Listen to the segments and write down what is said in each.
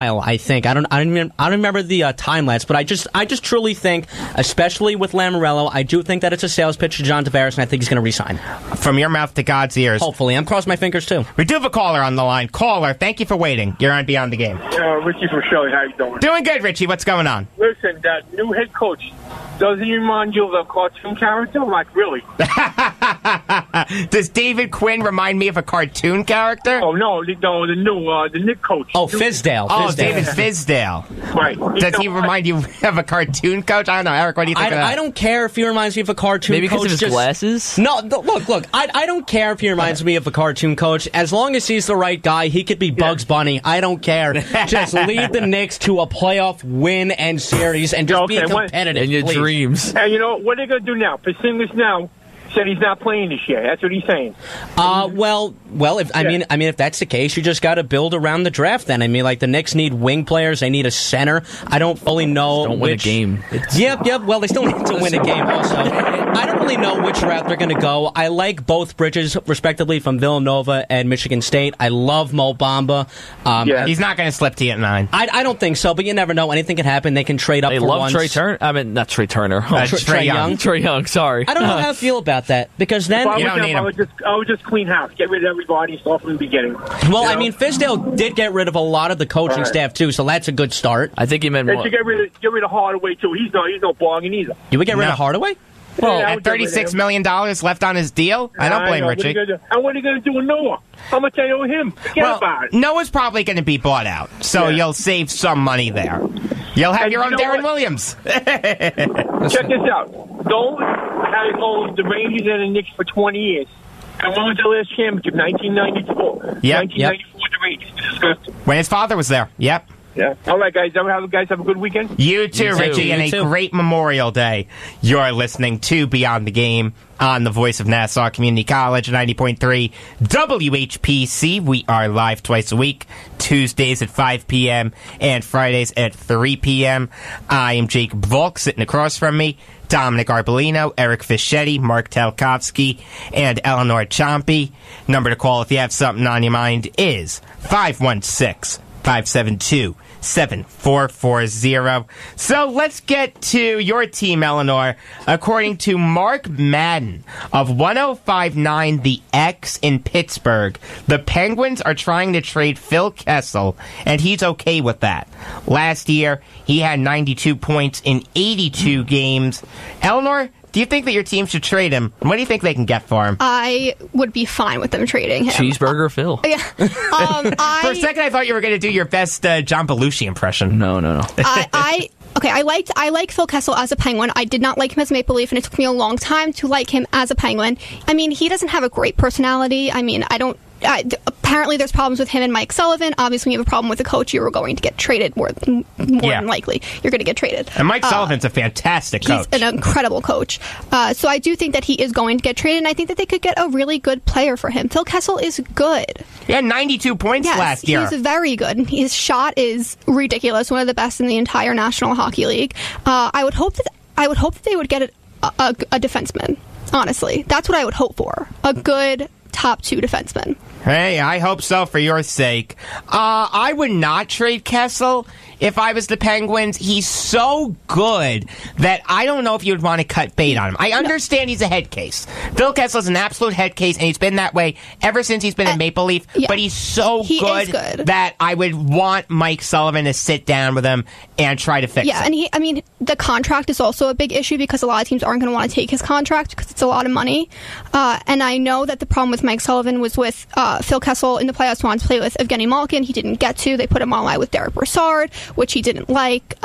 I think I don't remember the time lapse, but I just truly think, especially with Lamoriello, I do think that it's a sales pitch to John Tavares, and I think he's going to resign. From your mouth to God's ears. Hopefully, I'm crossing my fingers too. We do have a caller on the line. Caller, thank you for waiting. You're on Beyond the Game. Richie from Shelley, how you doing? Doing good, Richie. What's going on? Listen, that new head coach, doesn't he remind you of a cartoon character? Like, really? Does David Quinn remind me of a cartoon character? Oh, no, the Nick coach. Oh, Fizdale. Oh, David Fizdale. Right. Does he remind you of a cartoon coach? I don't know. Eric, what do you think of that? I don't care if he reminds me of a cartoon coach. Maybe because of his glasses? No, look. I don't care if he reminds me of a cartoon coach. As long as he's the right guy, he could be Bugs Bunny. I don't care. Just lead the Knicks to a playoff win and series and just be competitive. In your dreams. And you know, what are they going to do now? Porzingis now said he's not playing this year. That's what he's saying. If that's the case, you just got to build around the draft then. I mean, like, the Knicks need wing players. They need a center. I don't fully know Don't win a game. Yep. Well, they still need to win a game also. I don't really know which route they're going to go. I like both Bridges, respectively, from Villanova and Michigan State. I love Mo Bamba. He's not going to slip to you at 9. I don't think so, but you never know. Anything can happen. They can trade up They for love once. Trey Turner. I mean, not Trey Turner. Trey Young. Trey Young, sorry. I don't know how I feel about that, because then I would just clean house, get rid of everybody, start from the beginning. Well, I mean, Fizdale did get rid of a lot of the coaching staff too, so that's a good start. I think he meant they should get rid of Hardaway too. He's no bargain either. You would get rid of Hardaway? Well, at $36 million left on his deal, I don't blame Richie. And what are you going to do with Noah? How much I owe him? Forget about it. Noah's probably going to be bought out, so you'll save some money there. You'll have your own Darren Williams. Check this out. Dolan has owned the Rangers and the Knicks for 20 years. And when was the last championship? 1994. Yep. 1994, the Rangers. Disgusting. When his father was there. Yep. Yeah. All right, guys. Have a good weekend. You too, Richie, and a great Memorial Day. You're listening to Beyond the Game on the Voice of Nassau Community College, 90.3 WHPC. We are live twice a week, Tuesdays at 5 p.m. and Fridays at 3 p.m. I am Jake Volk, sitting across from me, Dominic Arbolino, Eric Fischetti, Marc Talkofsky, and Eleanor Chompy. Number to call if you have something on your mind is 516-572-7440. So let's get to your team, Eleanor. According to Mark Madden of 105.9 The X in Pittsburgh, the Penguins are trying to trade Phil Kessel, and he's okay with that. Last year, he had 92 points in 82 games. Eleanor, do you think that your team should trade him? And what do you think they can get for him? I would be fine with them trading him. Cheeseburger Phil. Yeah. For a second, I thought you were going to do your best John Belushi impression. No. I like Phil Kessel as a Penguin. I did not like him as a Maple Leaf, and it took me a long time to like him as a Penguin. I mean, he doesn't have a great personality. I mean, apparently there's problems with him and Mike Sullivan. Obviously, when you have a problem with a coach, you are going to get traded more than likely. You're going to get traded. And Mike Sullivan's a fantastic coach. He's an incredible coach. So I do think that he is going to get traded, and I think that they could get a really good player for him. Phil Kessel is good. He had 92 points last year. He's very good. His shot is ridiculous, one of the best in the entire National Hockey League. I would hope that they would get a defenseman. Honestly, that's what I would hope for. A good top 2 defenseman. Hey, I hope so for your sake. I would not trade Kessel if I was the Penguins. He's so good that I don't know if you would want to cut bait on him. I understand he's a head case. Phil Kessel's an absolute head case, and he's been that way ever since he's been a Maple Leaf. Yeah. But he's so good that I would want Mike Sullivan to sit down with him and try to fix it. Yeah, and the contract is also a big issue because a lot of teams aren't going to want to take his contract because it's a lot of money. And I know that the problem with Mike Sullivan was with Phil Kessel in the playoffs wanted to play with Evgeny Malkin. He didn't get to. They put him on line with Derek Brassard, which he didn't like.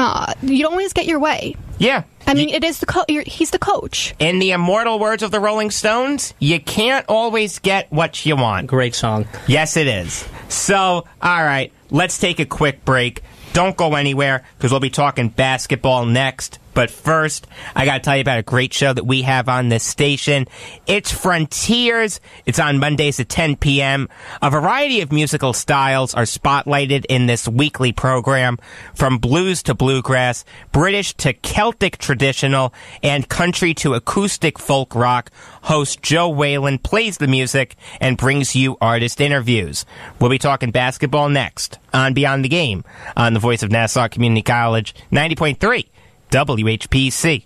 You don't always get your way. Yeah. I mean, it is he's the coach. In the immortal words of the Rolling Stones, you can't always get what you want. Great song. Yes, it is. So, all right, let's take a quick break. Don't go anywhere, because we'll be talking basketball next. But first, I got to tell you about a great show that we have on this station. It's Frontiers. It's on Mondays at 10 p.m. A variety of musical styles are spotlighted in this weekly program, from blues to bluegrass, British to Celtic traditional, and country to acoustic folk rock. Host Joe Whalen plays the music and brings you artist interviews. We'll be talking basketball next on Beyond the Game on the voice of Nassau Community College, 90.3 WHPC.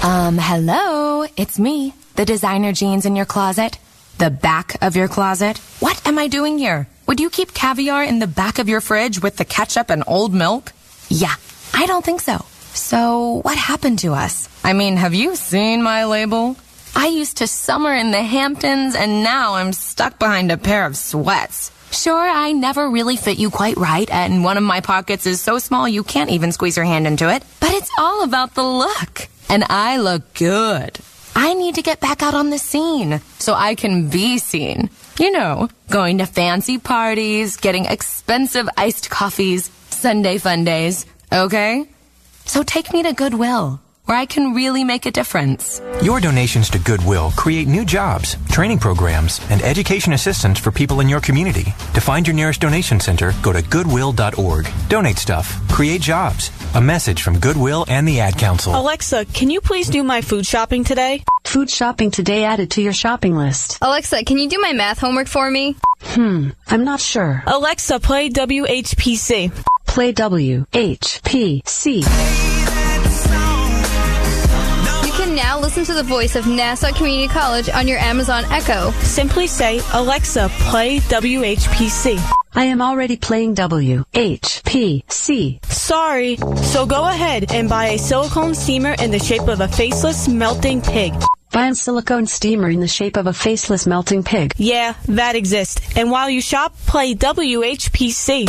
Hello, it's me. The designer jeans in your closet. The back of your closet. What am I doing here? Would you keep caviar in the back of your fridge with the ketchup and old milk? Yeah, I don't think so. So, what happened to us? I mean, have you seen my label? I used to summer in the Hamptons, and now I'm stuck behind a pair of sweats. Sure, I never really fit you quite right, and one of my pockets is so small you can't even squeeze your hand into it. But it's all about the look. And I look good. I need to get back out on the scene so I can be seen. You know, going to fancy parties, getting expensive iced coffees, Sunday fun days, okay? So take me to Goodwill, where I can really make a difference. Your donations to Goodwill create new jobs, training programs, and education assistance for people in your community. To find your nearest donation center, go to goodwill.org. Donate stuff. Create jobs. A message from Goodwill and the Ad Council. Alexa, can you please do my food shopping today? Food shopping today added to your shopping list. Alexa, can you do my math homework for me? I'm not sure. Alexa, play WHPC. Play WHPC. Now listen to the voice of Nassau Community College on your Amazon Echo. Simply say, Alexa, play WHPC. I am already playing WHPC. Sorry. So go ahead and buy a silicone steamer in the shape of a faceless melting pig. Buy a silicone steamer in the shape of a faceless melting pig. Yeah, that exists. And while you shop, play WHPC.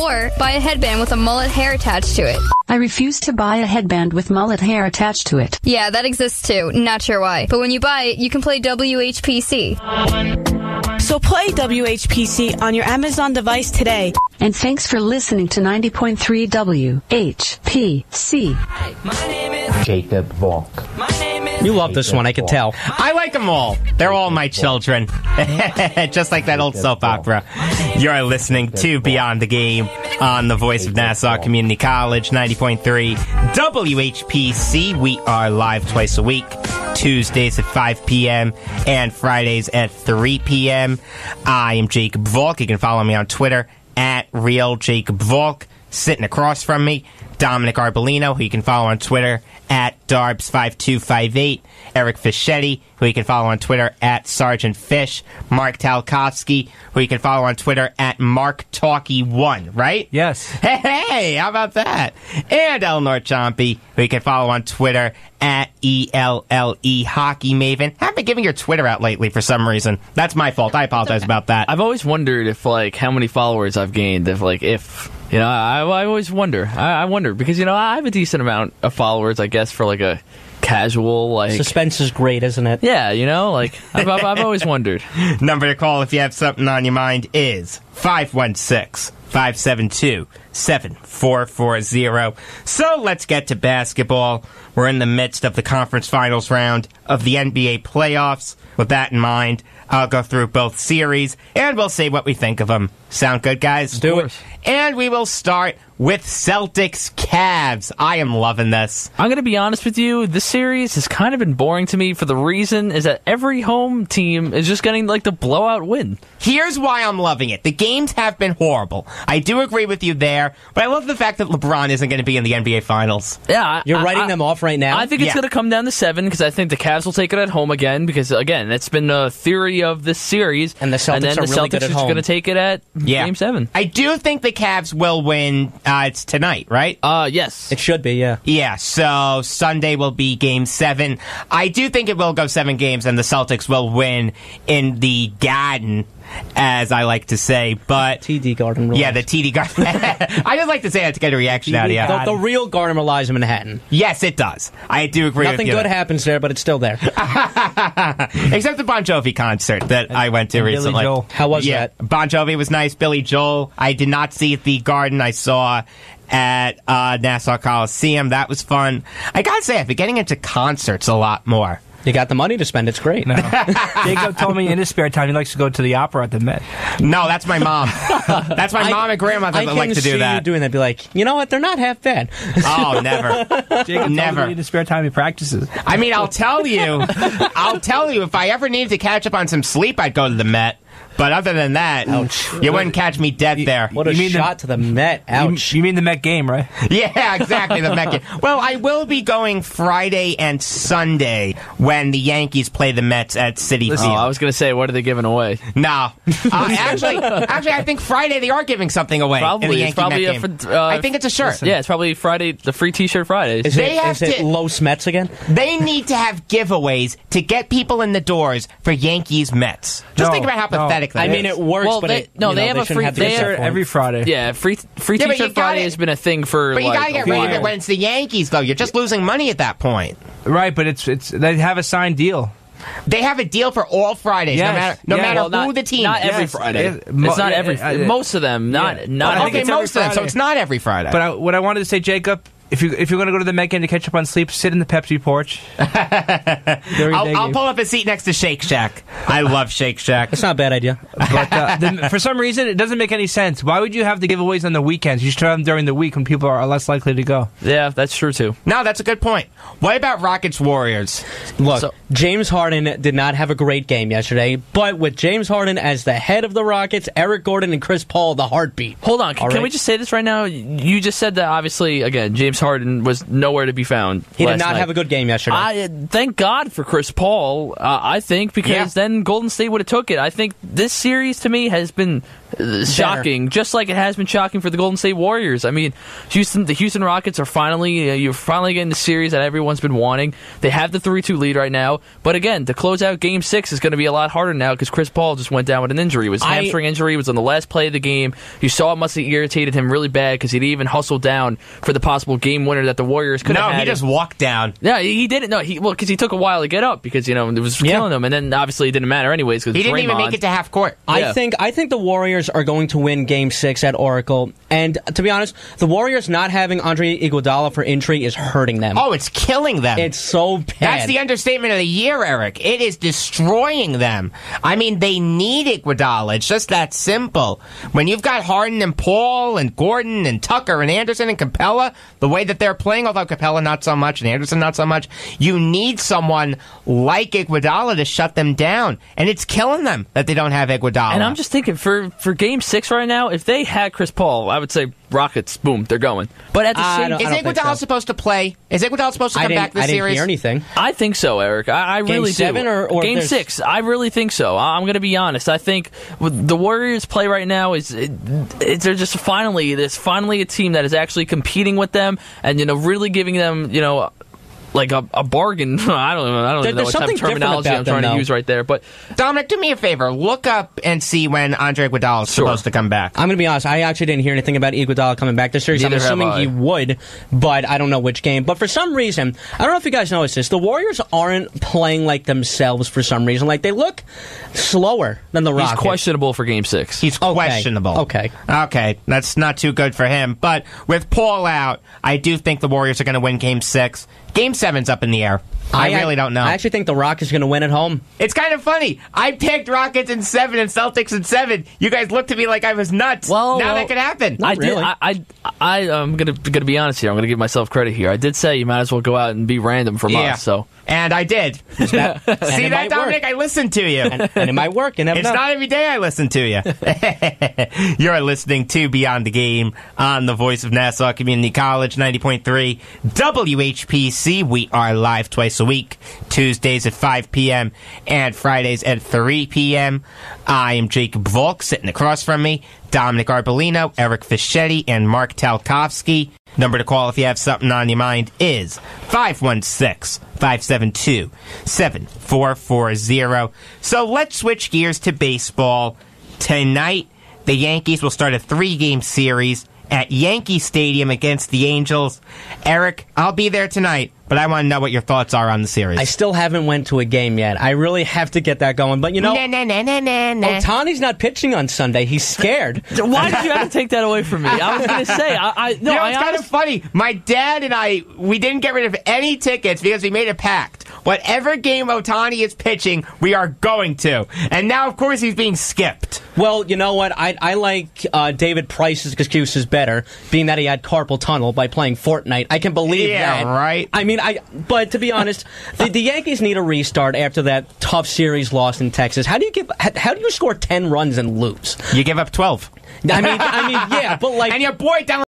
Or buy a headband with a mullet hair attached to it. I refuse to buy a headband with mullet hair attached to it. Yeah, that exists too. Not sure why. But when you buy it, you can play WHPC. So play WHPC on your Amazon device today. And thanks for listening to 90.3 WHPC. My name is Jacob Volk. You love this one, I can tell. I like them all. They're all my children. Just like that old soap opera. You're listening to Beyond the Game on the voice of Nassau Community College, 90.3 WHPC. We are live twice a week, Tuesdays at 5 p.m. and Fridays at 3 p.m. I am Jacob Volk. You can follow me on Twitter at RealJacobVolk. Sitting across from me, Dominic Arbolino, who you can follow on Twitter at Darbs5258. Eric Fischetti, who you can follow on Twitter at Sergeant Fish. Marc Talkofsky, who you can follow on Twitter at MarkTalky1, right? Yes. Hey, how about that? And Eleanor Chompy, who you can follow on Twitter at ELLE Hockey Maven. Haven't been giving your Twitter out lately for some reason. That's my fault. I apologize about that. I've always wondered if, how many followers I've gained. I always wonder. I wonder because, I have a decent amount of followers, I guess, for a casual, Suspense is great, isn't it? Yeah, I've always wondered. Number to call if you have something on your mind is 516-572-7440. So let's get to basketball. We're in the midst of the conference finals round of the NBA playoffs. With that in mind, I'll go through both series, and we'll say what we think of them. Sound good, guys? Let's do it. And we will start with Celtics Cavs. I am loving this. I'm going to be honest with you. This series has kind of been boring to me for the reason is that every home team is just getting the blowout win. Here's why I'm loving it. The games have been horrible. I do agree with you there, but I love the fact that LeBron isn't going to be in the NBA Finals. Yeah, You're writing them off right now? I think it's going to come down to 7 because I think the Cavs will take it at home again because, again, it's been a theory of this series. And the Celtics are really good at home. going to take it at Game 7. I do think the Cavs will win. It's tonight, right? Yes. It should be, yeah. Yeah, so Sunday will be Game 7. I do think it will go 7 games and the Celtics will win in the Garden. as I like to say. But TD Garden relies. Yeah, the TD Garden. I just like to say that to get a reaction out of you. The real Garden relies in Manhattan. Yes, it does. I do agree with you. Nothing good happens there, but it's still there. Except the Bon Jovi concert that I went to recently. Billy Joel. How was that? Bon Jovi was nice. Billy Joel, I did not see at the Garden. I saw at Nassau Coliseum. That was fun. I gotta say, I've been getting into concerts a lot more. You got the money to spend. It's great. No. Jacob told me in his spare time he likes to go to the opera at the Met. No, that's my mom. That's my mom and grandma that like to do that. I can see you doing that. Be like, you know what? They're not half bad. Oh, never. Jacob never. Told me in his spare time he practices. I mean, I'll tell you, if I ever needed to catch up on some sleep, I'd go to the Met. But other than that, you wouldn't catch me dead there. What a shot to the Met. Ouch. You mean the Met game, right? Yeah, exactly, the Met game. Well, I will be going Friday and Sunday when the Yankees play the Mets at Citi Field. I was going to say, what are they giving away? No. Actually, I think Friday they are giving something away. Probably. In the It's probably Yankee Met game. I think it's a shirt. Yeah, it's probably Friday, the free T-shirt Fridays. Is it Los Mets again? They need to have giveaways to get people in the doors for Yankees Mets. Just think about how pathetic that is. I mean, it works, well, but they have a free T-shirt every Friday. Yeah, free T-shirt Friday has been a thing for. But you gotta get rid of it when it's the Yankees, though. You're just losing money at that point. Right, but it's they have a signed deal. They have a deal for all Fridays, yes. no matter who the team. Not every Friday. It's not every. Most of them, not. Okay, most of them. So it's not every Friday. But what I wanted to say, Jacob. If you're going to go to the Met game to catch up on sleep, sit in the Pepsi porch. I'll pull up a seat next to Shake Shack. I love Shake Shack. That's not a bad idea. But for some reason, it doesn't make any sense. Why would you have the giveaways on the weekends? You should have them during the week when people are less likely to go. Yeah, that's true, too. No, that's a good point. What about Rockets Warriors? Look, James Harden did not have a great game yesterday, but with James Harden as the head of the Rockets, Eric Gordon and Chris Paul, the heartbeat. Hold on. Can we just say this right now? You just said that, obviously, again, James Harden was nowhere to be found. He did not have a good game yesterday. Thank God for Chris Paul, I think, because then Golden State would have took it. I think this series, to me, has been shocking, just like it has been shocking for the Golden State Warriors. I mean, the Houston Rockets are you're finally getting the series that everyone's been wanting. They have the 3-2 lead right now, but again, to close out Game 6 is going to be a lot harder now because Chris Paul just went down with an injury. It was hamstring injury. It was on the last play of the game. You saw it must have irritated him really bad because he'd even hustled down for the possible game winner that the Warriors could have had. No, he just walked down. Yeah, he didn't. No, because he took a while to get up because it was killing him, and then obviously it didn't matter anyways because he didn't even make it to half court. I think the Warriors are going to win Game 6 at Oracle, and to be honest, the Warriors not having Andre Iguodala for injury is hurting them. Oh, it's killing them. It's so bad. That's the understatement of the year, Eric. It is destroying them. I mean, they need Iguodala. It's just that simple. When you've got Harden and Paul and Gordon and Tucker and Anderson and Capella, the way that they're playing, although Capella not so much and Anderson not so much, you need someone like Iguodala to shut them down. And it's killing them that they don't have Iguodala. And I'm just thinking, for Game 6 right now, if they had Chris Paul, I would say Rockets, boom, they're going. But at the same time, is Iguodala supposed to play? Is Iguodala supposed to come back this series? I didn't hear anything. I think so, Eric. I really do. Game 7 or Game 6? I really think so. I'm going to be honest. I think the Warriors play right now they're just finally a team that is actually competing with them and really giving them like a bargain. I don't know what type of terminology I'm trying to use right there. But Dominic, do me a favor. Look up and see when Andre Iguodala is supposed to come back. I'm going to be honest. I actually didn't hear anything about Iguodala coming back this series. I'm assuming he would, but I don't know which game. But for some reason, I don't know if you guys noticed this, the Warriors aren't playing like themselves for some reason. Like, they look slower than the Rockets. He's questionable for Game 6. He's questionable. Okay. That's not too good for him. But with Paul out, I do think the Warriors are going to win Game 6. Game 7's up in the air. I really don't know. I actually think the Rockets are going to win at home. It's kind of funny. I picked Rockets in 7 and Celtics in 7. You guys looked at me like I was nuts. Now that could happen. I'm gonna be honest here. I'm gonna give myself credit here. I did say you might as well go out and be random from us. So. And I did. See that, Dominic? I listened to you. And it might work. It's not every day I listen to you. You're listening to Beyond the Game on the Voice of Nassau Community College, 90.3 WHPC. We are live twice a week, Tuesdays at 5 p.m. and Fridays at 3 p.m. I am Jacob Volk, sitting across from me, Dominic Arbolino, Eric Fischetti, and Marc Talkofsky. Number to call if you have something on your mind is 516-572-7440. So let's switch gears to baseball. Tonight, the Yankees will start a 3-game series at Yankee Stadium against the Angels. Eric, I'll be there tonight, but I want to know what your thoughts are on the series. I still haven't went to a game yet. I really have to get that going. But, Ohtani's not pitching on Sunday. He's scared. Why did you have to take that away from me? I was going to say, it's kind of funny. My dad and we didn't get rid of any tickets because we made a pact. Whatever game Ohtani is pitching, we are going to. And now, of course, he's being skipped. Well, you know what? I like David Price's excuses better, being that he had carpal tunnel by playing Fortnite. I can believe that. Yeah, right. I mean, but to be honest, the Yankees need a restart after that tough series loss in Texas. How do you score 10 runs and lose? You give up 12. I mean, yeah, but like, and your boy down